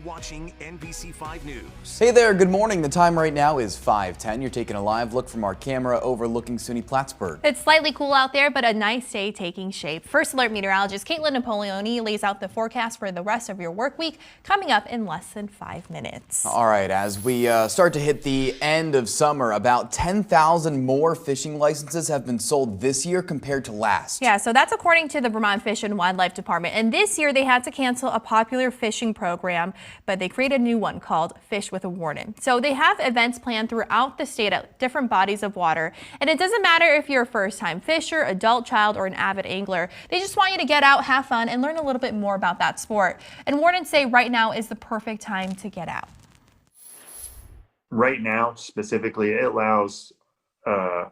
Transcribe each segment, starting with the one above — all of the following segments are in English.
watching NBC5 News. Hey there, good morning. The time right now is 5:10. You're taking a live look from our camera overlooking SUNY Plattsburgh. It's slightly cool out there, but a nice day taking shape. First Alert meteorologist Caitlin Napoleoni lays out the forecast for the rest of your work week coming up in less than 5 minutes. All right, as we start to hit the end of summer, about 10,000 more fishing licenses have been sold this year compared to last. Yeah, so that's according to the Vermont Fish and Wildlife Department. And this year they had to cancel a popular fishing program, but they created a new one called Fish with a Warden. So they have events planned throughout the state at different bodies of water. And it doesn't matter if you're a first-time fisher, adult child, or an avid angler. They just want you to get out, have fun, and learn a little bit more about that sport. And wardens say right now is the perfect time to get out. Right now, specifically, it allows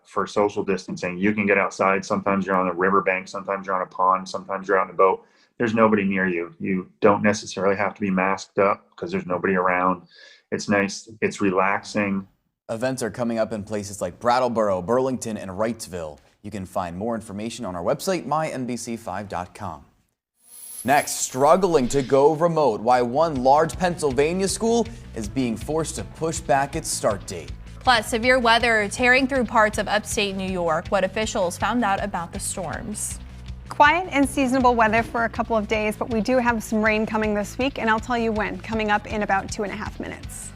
for social distancing. You can get outside. Sometimes you're on a riverbank, sometimes you're on a pond, sometimes you're out in a boat. There's nobody near you. You don't necessarily have to be masked up because there's nobody around. It's nice. It's relaxing. Events are coming up in places like Brattleboro, Burlington, and Wrightsville. You can find more information on our website, mynbc5.com. Next, struggling to go remote. Why one large Pennsylvania school is being forced to push back its start date. Plus, severe weather tearing through parts of upstate New York. What officials found out about the storms. Quiet and seasonable weather for a couple of days, but we do have some rain coming this week, and I'll tell you when, coming up in about 2.5 minutes.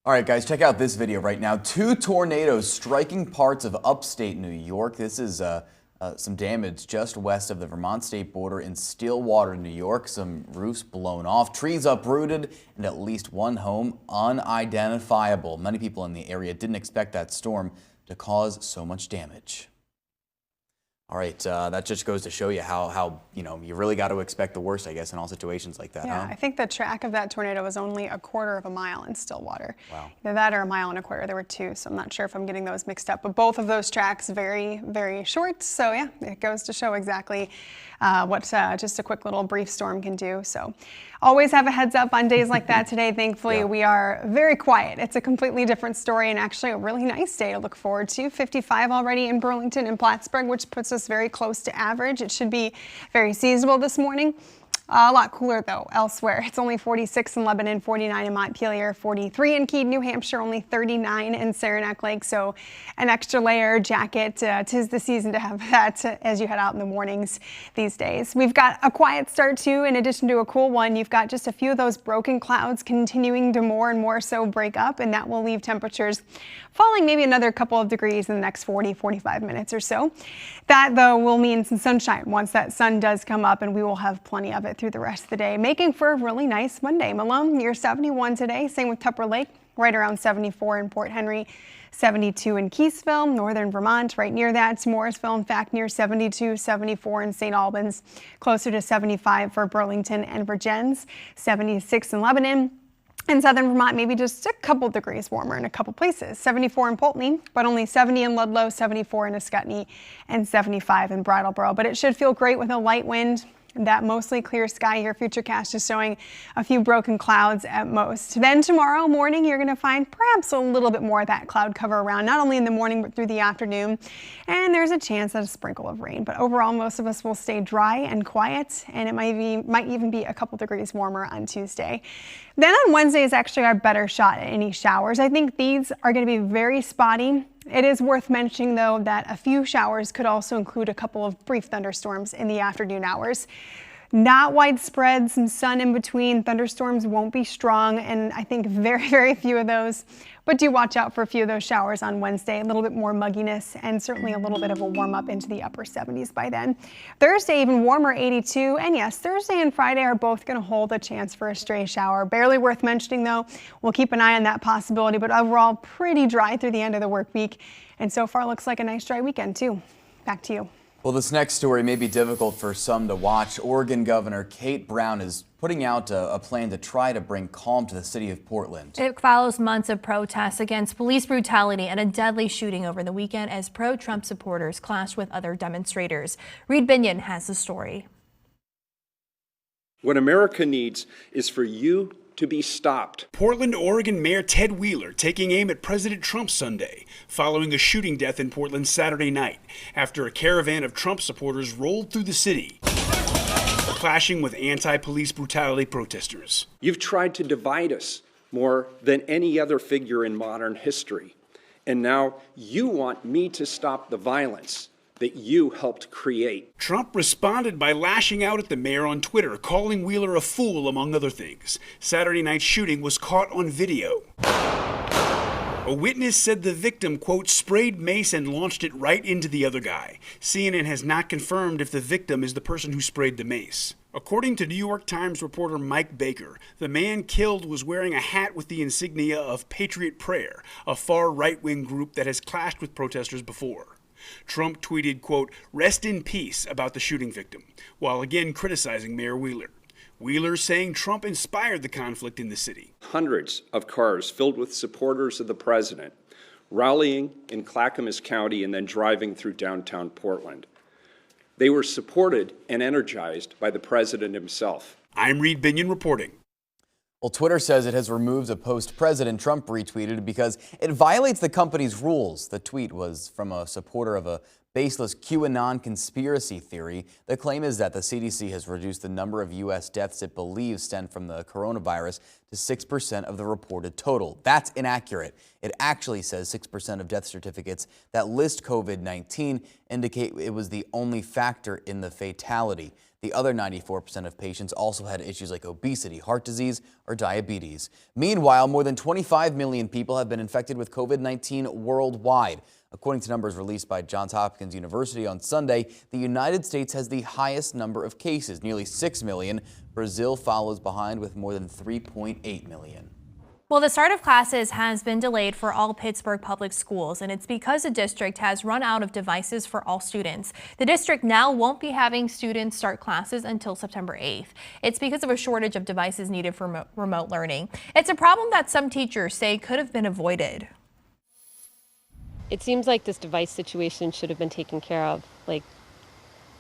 All right, guys, check out this video right now. 2 tornadoes striking parts of upstate New York. This is some damage just west of the Vermont state border in Stillwater, New York. Some roofs blown off, trees uprooted, and at least one home unidentifiable. Many people in the area didn't expect that storm to cause so much damage. All right, that just goes to show you how you really got to expect the worst, I guess, in all situations like that. Yeah, huh? I think the track of that tornado was only a quarter of a mile in Stillwater. Wow. Either that or a mile and a quarter. There were two, so I'm not sure if I'm getting those mixed up. But both of those tracks very, very short. So yeah, it goes to show exactly what just a quick little brief storm can do. So always have a heads up on days like that. Today, thankfully, we are very quiet. It's a completely different story and actually a really nice day to look forward to. 55 already in Burlington and Plattsburgh, which puts us very close to average. It should be very seasonable this morning. A lot cooler though elsewhere. It's only 46 in Lebanon, 49 in Montpelier, 43 in Keene, New Hampshire, only 39 in Saranac Lake. So an extra layer jacket. 'Tis the season to have that as you head out in the mornings these days. We've got a quiet start too. In addition to a cool one, you've got just a few of those broken clouds continuing to more and more so break up, and that will leave temperatures falling maybe another couple of degrees in the next 45 minutes or so. That though will mean some sunshine once that sun does come up, and we will have plenty of it through the rest of the day, making for a really nice Monday. Malone, near 71 today. Same with Tupper Lake, right around 74 in Port Henry, 72 in Keysville, northern Vermont, right near that. Morrisville, in fact, near 72, 74 in St. Albans, closer to 75 for Burlington and Virgins, 76 in Lebanon. In southern Vermont, maybe just a couple degrees warmer in a couple places. 74 in Poultney, but only 70 in Ludlow, 74 in Ascutney, and 75 in Brattleboro. But it should feel great with a light wind. That mostly clear sky here. Futurecast is showing a few broken clouds at most. Then tomorrow morning, you're going to find perhaps a little bit more of that cloud cover around, not only in the morning, but through the afternoon. And there's a chance at a sprinkle of rain. But overall, most of us will stay dry and quiet, and it might even be a couple degrees warmer on Tuesday. Then on Wednesday is actually our better shot at any showers. I think these are going to be very spotty. It is worth mentioning, though, that a few showers could also include a couple of brief thunderstorms in the afternoon hours. Not widespread, some sun in between. Thunderstorms won't be strong, and I think very, very few of those. But do watch out for a few of those showers on Wednesday. A little bit more mugginess and certainly a little bit of a warm up into the upper 70s by then. Thursday, even warmer, 82. And yes, Thursday and Friday are both going to hold a chance for a stray shower. Barely worth mentioning, though. We'll keep an eye on that possibility, but overall pretty dry through the end of the work week. And so far looks like a nice dry weekend, too. Back to you. Well, this next story may be difficult for some to watch. Oregon Governor Kate Brown is putting out a plan to try to bring calm to the city of Portland. It follows months of protests against police brutality and a deadly shooting over the weekend as pro-Trump supporters clashed with other demonstrators. Reed Binion has the story. What America needs is for you to be stopped. Portland, Oregon Mayor Ted Wheeler taking aim at President Trump Sunday, following a shooting death in Portland Saturday night after a caravan of Trump supporters rolled through the city, clashing with anti-police brutality protesters. You've tried to divide us more than any other figure in modern history. And now you want me to stop the violence that you helped create. Trump responded by lashing out at the mayor on Twitter, calling Wheeler a fool, among other things. Saturday night's shooting was caught on video. A witness said the victim, quote, sprayed mace and launched it right into the other guy. CNN has not confirmed if the victim is the person who sprayed the mace. According to New York Times reporter Mike Baker, the man killed was wearing a hat with the insignia of Patriot Prayer, a far right-wing group that has clashed with protesters before. Trump tweeted, quote, rest in peace about the shooting victim, while again criticizing Mayor Wheeler. Wheeler saying Trump inspired the conflict in the city. Hundreds of cars filled with supporters of the president rallying in Clackamas County and then driving through downtown Portland. They were supported and energized by the president himself. I'm Reed Binion reporting. Well, Twitter says it has removed a post President Trump retweeted because it violates the company's rules. The tweet was from a supporter of a baseless QAnon conspiracy theory. The claim is that the CDC has reduced the number of U.S. deaths it believes stemmed from the coronavirus to 6% of the reported total. That's inaccurate. It actually says 6% of death certificates that list COVID-19 indicate it was the only factor in the fatality. The other 94% of patients also had issues like obesity, heart disease, or diabetes. Meanwhile, more than 25 million people have been infected with COVID-19 worldwide. According to numbers released by Johns Hopkins University on Sunday, the United States has the highest number of cases, nearly 6 million. Brazil follows behind with more than 3.8 million. Well, the start of classes has been delayed for all Pittsburgh public schools, and it's because the district has run out of devices for all students. The district now won't be having students start classes until September 8th. It's because of a shortage of devices needed for remote learning. It's a problem that some teachers say could have been avoided. It seems like this device situation should have been taken care of like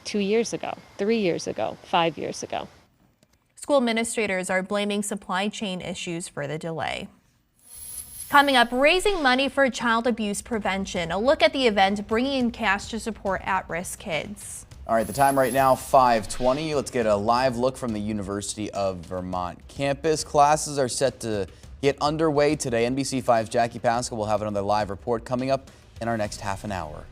2 years ago, 3 years ago, 5 years ago. School administrators are blaming supply chain issues for the delay. Coming up, raising money for child abuse prevention. A look at the event bringing in cash to support at-risk kids. All right, the time right now, 5:20. Let's get a live look from the University of Vermont campus. Classes are set to get underway today. NBC5's Jackie Pascal will have another live report coming up in our next half an hour.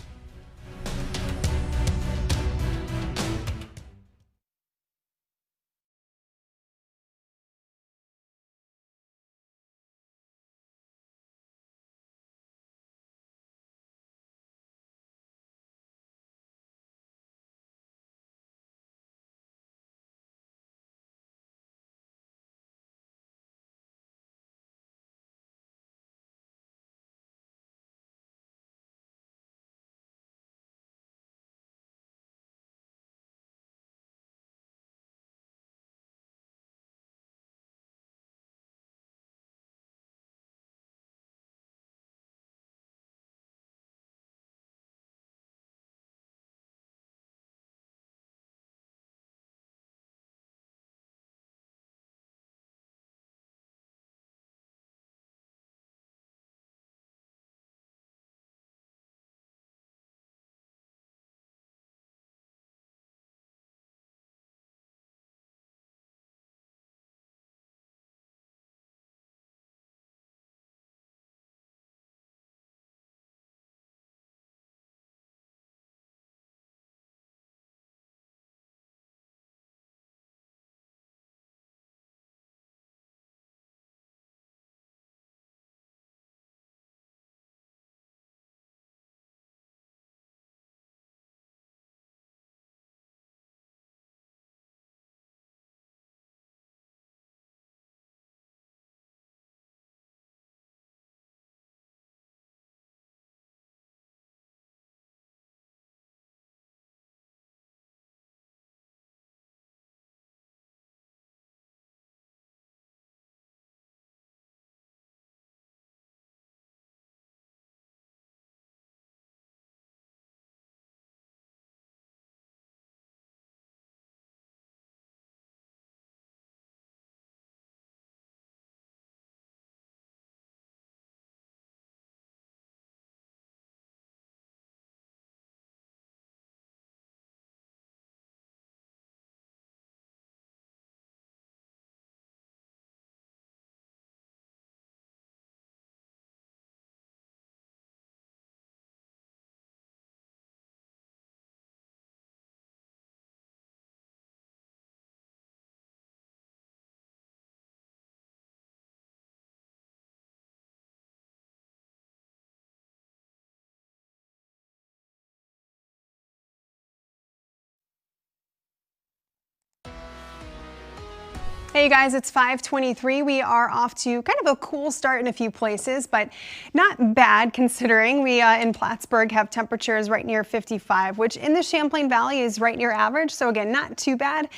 Hey you guys, it's 5:23. We are off to kind of a cool start in a few places, but not bad considering we in Plattsburgh have temperatures right near 55, which in the Champlain Valley is right near average. So again, not too bad,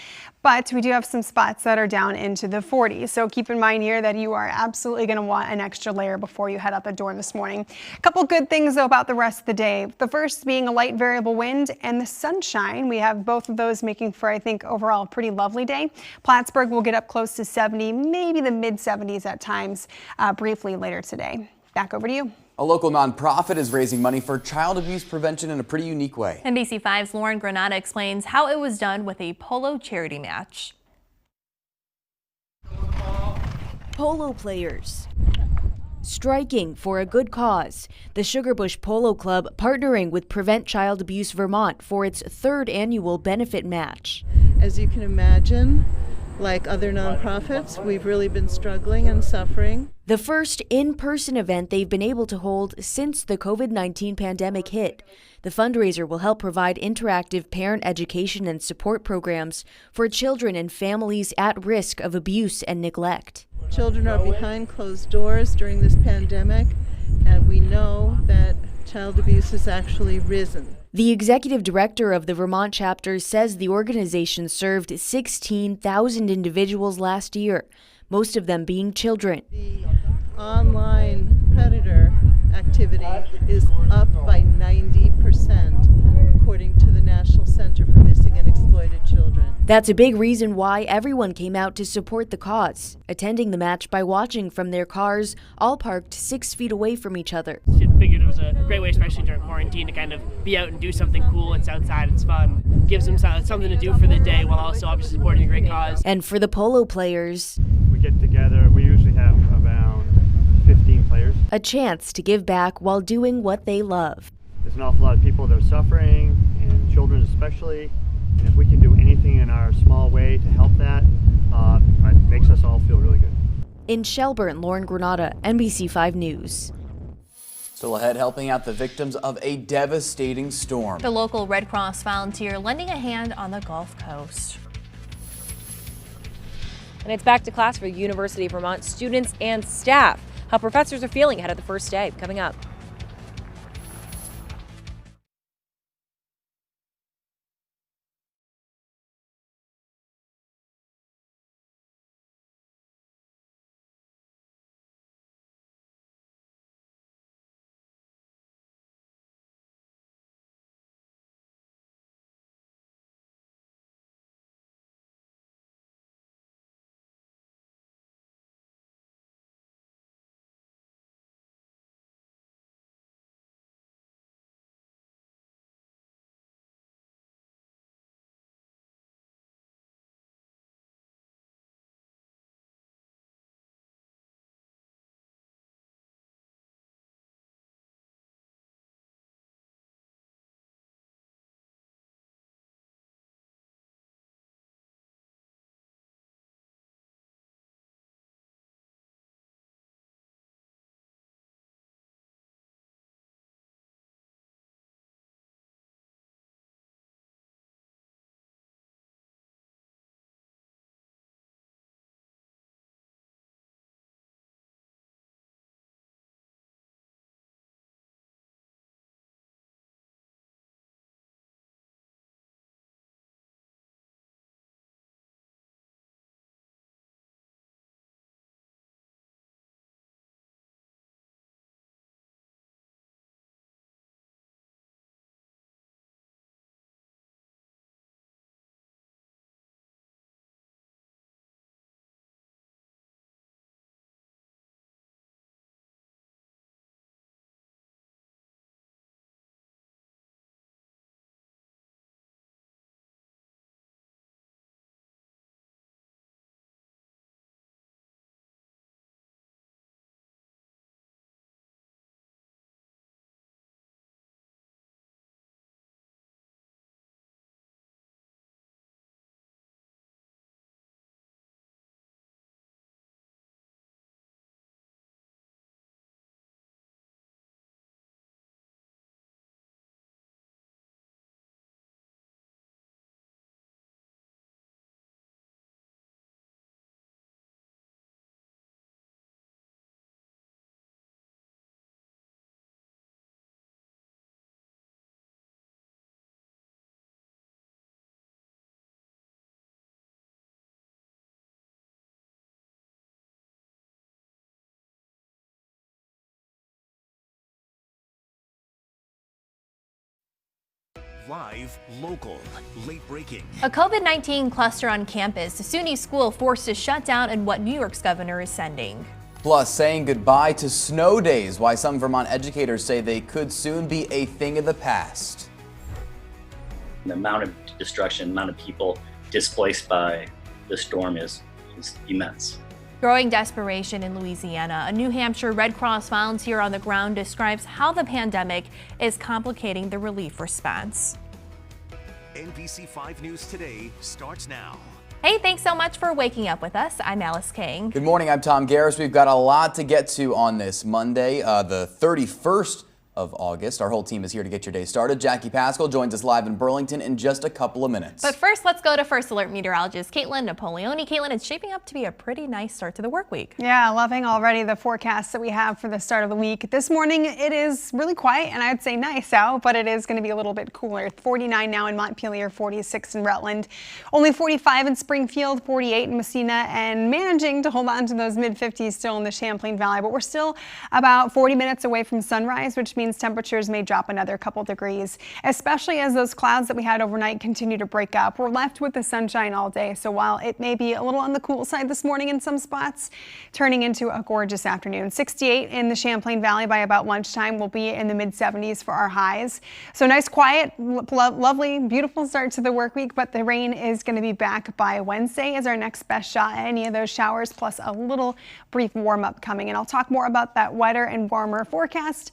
but we do have some spots that are down into the 40s. So keep in mind here that you are absolutely going to want an extra layer before you head out the door this morning. A couple good things though about the rest of the day. The first being a light variable wind and the sunshine. We have both of those making for, I think, overall a pretty lovely day. Plattsburgh will get up close to 70, maybe the mid 70s at times briefly later today. Back over to you. A local nonprofit is raising money for child abuse prevention in a pretty unique way. NBC5's Lauren Granada explains how it was done with a polo charity match. Polo players striking for a good cause. The Sugarbush Polo Club partnering with Prevent Child Abuse Vermont for its third annual benefit match. As you can imagine, like other nonprofits, we've really been struggling and suffering. The first in-person event they've been able to hold since the COVID-19 pandemic hit. The fundraiser will help provide interactive parent education and support programs for children and families at risk of abuse and neglect. Children are behind closed doors during this pandemic, and we know that child abuse has actually risen. The executive director of the Vermont chapter says the organization served 16,000 individuals last year, most of them being children. The online predator activity is up by 90%, according to the National Center for Missing and Exploited Children. That's a big reason why everyone came out to support the cause, attending the match by watching from their cars, all parked 6 feet away from each other. I figured it was a great way, especially during quarantine, to kind of be out and do something cool. It's outside, it's fun, gives them something to do for the day while also obviously supporting a great cause. And for the polo players, we get together, we usually have about 15 players. A chance to give back while doing what they love. There's an awful lot of people that are suffering, and children especially, and if we can do anything in our small way to help that, it makes us all feel really good. In Shelburne, Lauren Granada, NBC5 News. Still ahead, helping out the victims of a devastating storm. The local Red Cross volunteer lending a hand on the Gulf Coast. And it's back to class for University of Vermont students and staff. How professors are feeling ahead of the first day, coming up. Live, local, late breaking. A COVID-19 cluster on campus. The SUNY school forced to shut down and what New York's governor is sending. Plus, saying goodbye to snow days, why some Vermont educators say they could soon be a thing of the past. The amount of destruction, the amount of people displaced by the storm is immense. Growing desperation in Louisiana. A New Hampshire Red Cross volunteer on the ground describes how the pandemic is complicating the relief response. NBC5 News Today starts now. Hey, thanks so much for waking up with us. I'm Alice King. Good morning, I'm Tom Garris. We've got a lot to get to on this Monday, the 31st of August. Our whole team is here to get your day started. Jackie Pascal joins us live in Burlington in just a couple of minutes. But first, let's go to First Alert meteorologist Caitlin Napoleone. Caitlin, it's shaping up to be a pretty nice start to the work week. Yeah, loving already the forecast that we have for the start of the week. This morning, it is really quiet and I'd say nice out, but it is going to be a little bit cooler. 49 now in Montpelier, 46 in Rutland, only 45 in Springfield, 48 in Messina, and managing to hold on to those mid-50s still in the Champlain Valley. But we're still about 40 minutes away from sunrise, which means temperatures may drop another couple degrees, especially as those clouds that we had overnight continue to break up. We're left with the sunshine all day, so while it may be a little on the cool side this morning in some spots, turning into a gorgeous afternoon. 68 in the Champlain Valley by about lunchtime. We'll be in the mid-70s for our highs. So nice, quiet, lovely, beautiful start to the work week, but the rain is going to be back by Wednesday as our next best shot at any of those showers, plus a little brief warm-up coming. And I'll talk more about that wetter and warmer forecast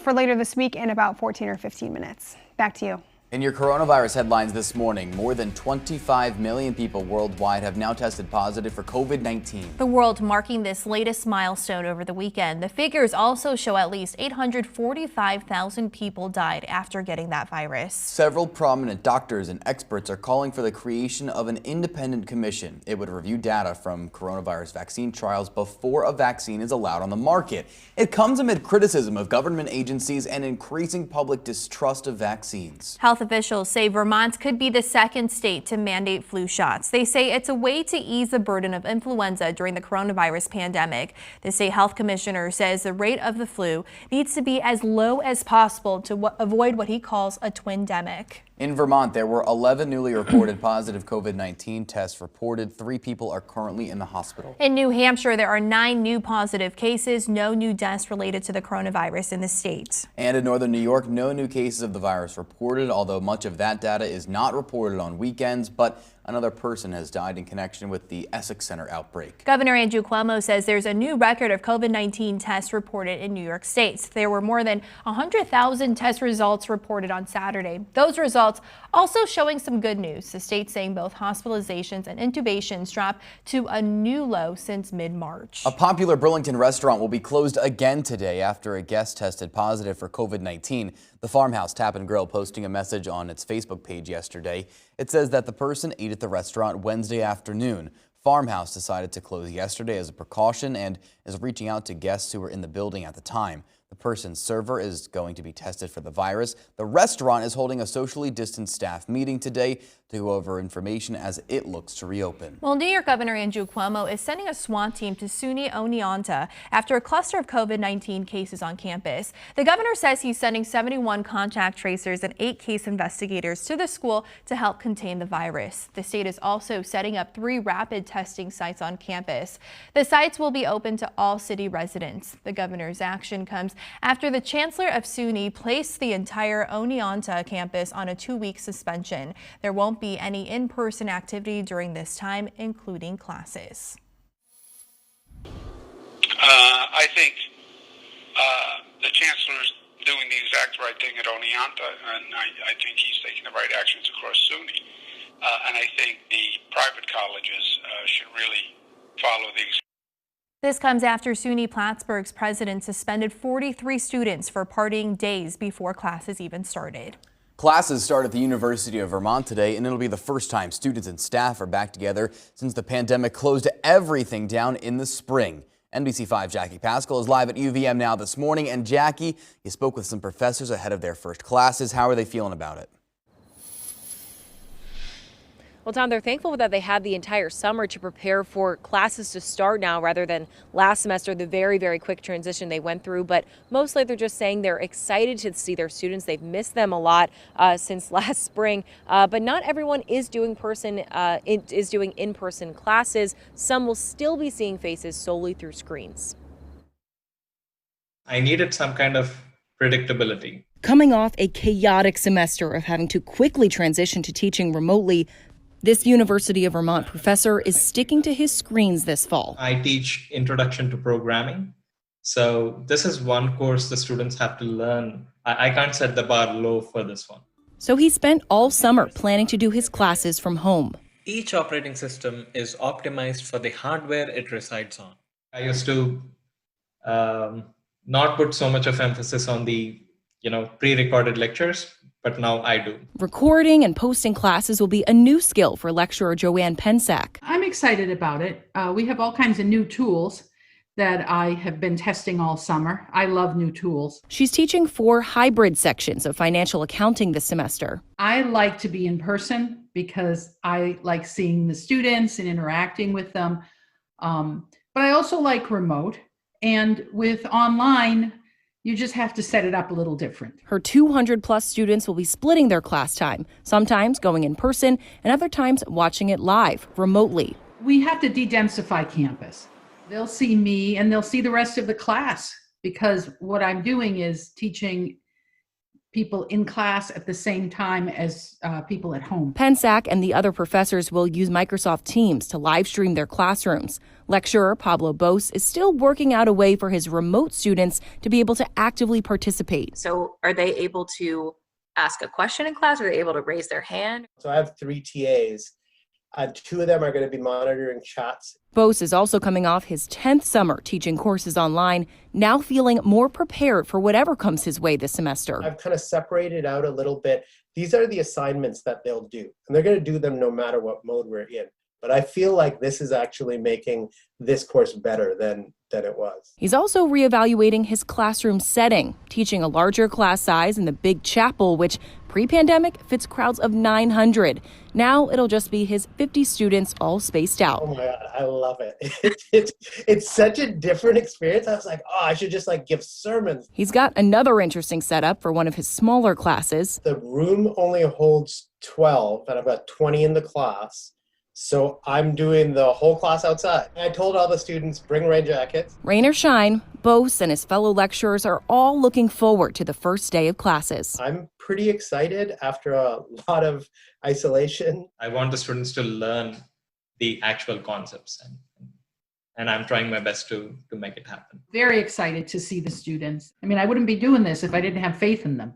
for later this week in about 14 or 15 minutes. Back to you. In your coronavirus headlines this morning, more than 25 million people worldwide have now tested positive for COVID-19. The world marking this latest milestone over the weekend. The figures also show at least 845,000 people died after getting that virus. Several prominent doctors and experts are calling for the creation of an independent commission. It would review data from coronavirus vaccine trials before a vaccine is allowed on the market. It comes amid criticism of government agencies and increasing public distrust of vaccines. Health officials say Vermont could be the second state to mandate flu shots. They say it's a way to ease the burden of influenza during the coronavirus pandemic. The state health commissioner says the rate of the flu needs to be as low as possible to avoid what he calls a twindemic. In Vermont, there were 11 newly reported positive COVID-19 tests reported. 3 people are currently in the hospital. In New Hampshire, there are 9 new positive cases, no new deaths related to the coronavirus in the state. And in northern New York, no new cases of the virus reported, although much of that data is not reported on weekends. But another person has died in connection with the Essex Center outbreak. Governor Andrew Cuomo says there's a new record of COVID-19 tests reported in New York State. There were more than 100,000 test results reported on Saturday. Those results also showing some good news. The state saying both hospitalizations and intubations dropped to a new low since mid-March. A popular Burlington restaurant will be closed again today after a guest tested positive for COVID-19. The Farmhouse Tap and Grill posting a message on its Facebook page yesterday. It says that the person ate at the restaurant Wednesday afternoon. Farmhouse decided to close yesterday as a precaution and is reaching out to guests who were in the building at the time. The person's server is going to be tested for the virus. The restaurant is holding a socially distanced staff meeting today to go over information as it looks to reopen. Well, New York Governor Andrew Cuomo is sending a SWAT team to SUNY Oneonta after a cluster of COVID-19 cases on campus. The governor says he's sending 71 contact tracers and 8 case investigators to the school to help contain the virus. The state is also setting up 3 rapid testing sites on campus. The sites will be open to all city residents. The governor's action comes after the chancellor of SUNY placed the entire Oneonta campus on a 2-week suspension. There won't be any in-person activity during this time, including classes. I think the chancellor's doing the exact right thing at Oneonta, and I think he's taking the right actions across SUNY. And I think the private colleges should really follow the example. This comes after SUNY Plattsburgh's president suspended 43 students for partying days before classes even started. Classes start at the University of Vermont today, and it'll be the first time students and staff are back together since the pandemic closed everything down in the spring. NBC5 Jackie Pascal is live at UVM now this morning. And Jackie, you spoke with some professors ahead of their first classes. How are they feeling about it? Well, Tom, they're thankful that they had the entire summer to prepare for classes to start now rather than last semester, the very, very quick transition they went through. But mostly they're just saying they're excited to see their students. They've missed them a lot since last spring. But not everyone is doing in-person classes. Some will still be seeing faces solely through screens. I needed some kind of predictability. Coming off a chaotic semester of having to quickly transition to teaching remotely, this University of Vermont professor is sticking to his screens this fall. I teach Introduction to Programming. So this is one course the students have to learn. I can't set the bar low for this one. So he spent all summer planning to do his classes from home. each operating system is optimized for the hardware it resides on. I used to not put so much of emphasis on the pre-recorded lectures, but now I do. Recording and posting classes will be a new skill for lecturer Joanne Pensack. I'm excited about it. We have all kinds of new tools that I have been testing all summer. I love new tools. She's teaching 4 hybrid sections of financial accounting this semester. I like to be in person because I like seeing the students and interacting with them. But I also like remote. And with online, you just have to set it up a little different. Her 200-plus students will be splitting their class time, sometimes going in person and other times watching it live, remotely. We have to de-densify campus. They'll see me and they'll see the rest of the class because what I'm doing is teaching people in class at the same time as people at home. Pensack and the other professors will use Microsoft Teams to live stream their classrooms. Lecturer Pablo Bose is still working out a way for his remote students to be able to actively participate. So are they able to ask a question in class? Are they able to raise their hand? So I have 3 TAs. 2 of them are going to be monitoring chats. Bose is also coming off his 10th summer teaching courses online, now feeling more prepared for whatever comes his way this semester. I've kind of separated out a little bit. These are the assignments that they'll do, and they're going to do them no matter what mode we're in. But I feel like this is actually making this course better than it was. He's also reevaluating his classroom setting, teaching a larger class size in the big chapel, which pre-pandemic fits crowds of 900. Now it'll just be his 50 students all spaced out. Oh my God, I love it. It's such a different experience. I was like, oh, I should just give sermons. He's got another interesting setup for one of his smaller classes. The room only holds 12, and I've got 20 in the class. So I'm doing the whole class outside. I told all the students, bring rain jackets. Rain or shine, Bose and his fellow lecturers are all looking forward to the first day of classes. I'm pretty excited after a lot of isolation. I want the students to learn the actual concepts, and I'm trying my best to make it happen. Very excited to see the students. I mean, I wouldn't be doing this if I didn't have faith in them.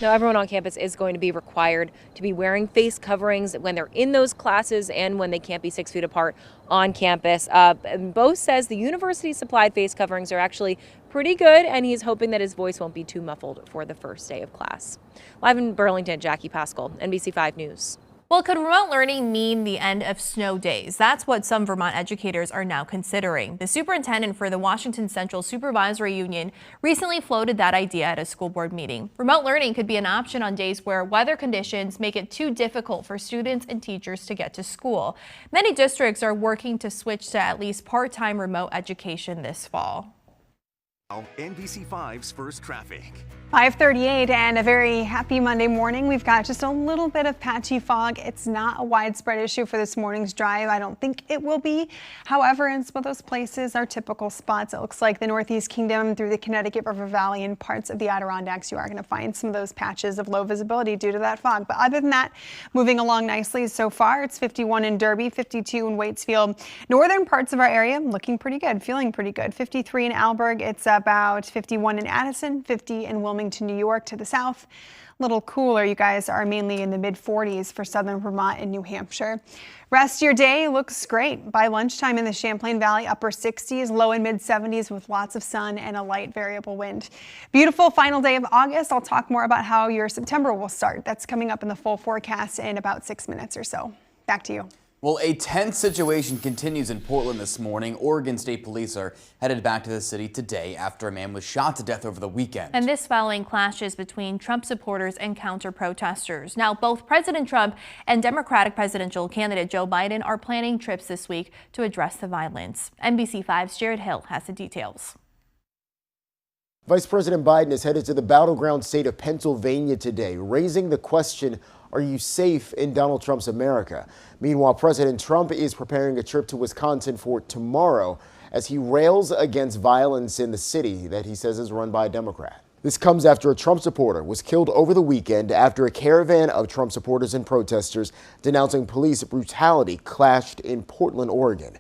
Now, everyone on campus is going to be required to be wearing face coverings when they're in those classes and when they can't be 6 feet apart on campus. And Bose says the university-supplied face coverings are actually pretty good, and he's hoping that his voice won't be too muffled for the first day of class. Live in Burlington, Jackie Pascal, NBC5 News. Well, could remote learning mean the end of snow days? That's what some Vermont educators are now considering. The superintendent for the Washington Central Supervisory Union recently floated that idea at a school board meeting. Remote learning could be an option on days where weather conditions make it too difficult for students and teachers to get to school. Many districts are working to switch to at least part-time remote education this fall. NBC5's First Traffic. 5:38 and a very happy Monday morning. We've got just a little bit of patchy fog. It's not a widespread issue for this morning's drive. I don't think it will be. However, in some of those places are typical spots. It looks like the Northeast Kingdom through the Connecticut River Valley and parts of the Adirondacks. You are going to find some of those patches of low visibility due to that fog. But other than that, moving along nicely so far. It's 51 in Derby, 52 in Waitsfield. Northern parts of our area looking pretty good, feeling pretty good. 53 in Alberg. It's about 51 in Addison, 50 in Wilmington, New York to the south. A little cooler. You guys are mainly in the mid-40s for southern Vermont and New Hampshire. Rest of your day looks great. By lunchtime in the Champlain Valley, upper 60s, low and mid-70s with lots of sun and a light variable wind. Beautiful final day of August. I'll talk more about how your September will start. That's coming up in the full forecast in about 6 minutes or so. Back to you. Well, a tense situation continues in Portland this morning. Oregon State Police are headed back to the city today after a man was shot to death over the weekend. And this following clashes between Trump supporters and counter-protesters. Now, both President Trump and Democratic presidential candidate Joe Biden are planning trips this week to address the violence. NBC5's Jared Hill has the details. Vice President Biden is headed to the battleground state of Pennsylvania today, raising the question, are you safe in Donald Trump's America? Meanwhile, President Trump is preparing a trip to Wisconsin for tomorrow as he rails against violence in the city that he says is run by a Democrat. This comes after a Trump supporter was killed over the weekend after a caravan of Trump supporters and protesters denouncing police brutality clashed in Portland, Oregon.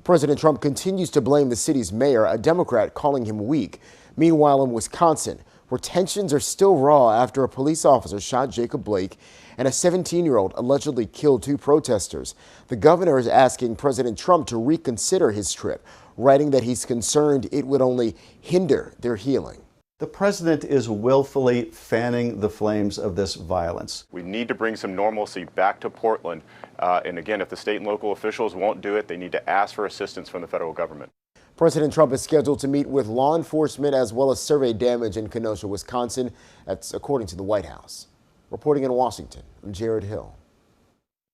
President Trump continues to blame the city's mayor, a Democrat, calling him weak. Meanwhile, in Wisconsin, where tensions are still raw after a police officer shot Jacob Blake and a 17-year-old allegedly killed 2 protesters. The governor is asking President Trump to reconsider his trip, writing that he's concerned it would only hinder their healing. The president is willfully fanning the flames of this violence. We need to bring some normalcy back to Portland. And again, if the state and local officials won't do it, they need to ask for assistance from the federal government. President Trump is scheduled to meet with law enforcement as well as survey damage in Kenosha, Wisconsin. That's according to the White House. Reporting in Washington, I'm Jared Hill.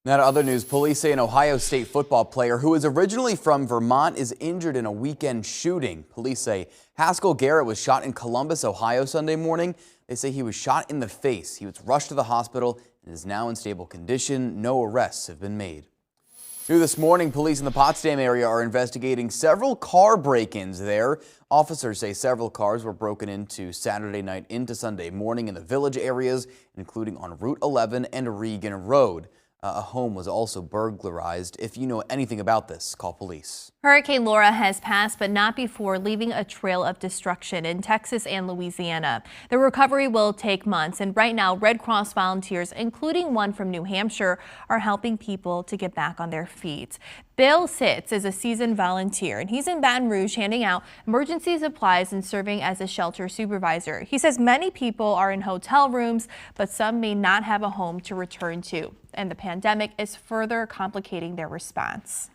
Now to other news, police say an Ohio State football player who is originally from Vermont is injured in a weekend shooting. Police say Haskell Garrett was shot in Columbus, Ohio Sunday morning. They say he was shot in the face. He was rushed to the hospital and is now in stable condition. No arrests have been made. New this morning, police in the Potsdam area are investigating several car break-ins there. Officers say several cars were broken into Saturday night into Sunday morning in the village areas, including on Route 11 and Regan Road. A home was also burglarized. If you know anything about this, call police. Hurricane Laura has passed, but not before leaving a trail of destruction in Texas and Louisiana. The recovery will take months, and right now, Red Cross volunteers, including one from New Hampshire, are helping people to get back on their feet. Bill Sitz is a seasoned volunteer, and he's in Baton Rouge handing out emergency supplies and serving as a shelter supervisor. He says many people are in hotel rooms, but some may not have a home to return to, and the pandemic is further complicating their response.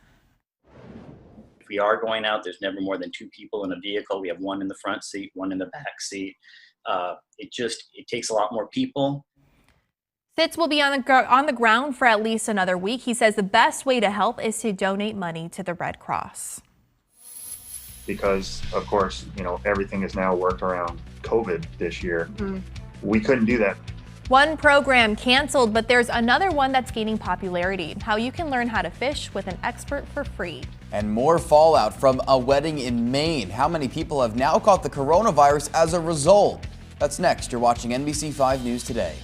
If we are going out, there's never more than 2 people in a vehicle. We have one in the front seat, one in the back seat. It takes a lot more people. Sitz will be on the ground for at least another week. He says the best way to help is to donate money to the Red Cross. Because, of course, everything is now worked around COVID this year. We couldn't do that. One program canceled, but there's another one that's gaining popularity. How you can learn how to fish with an expert for free. And more fallout from a wedding in Maine. How many people have now caught the coronavirus as a result? That's next. You're watching NBC5 News Today.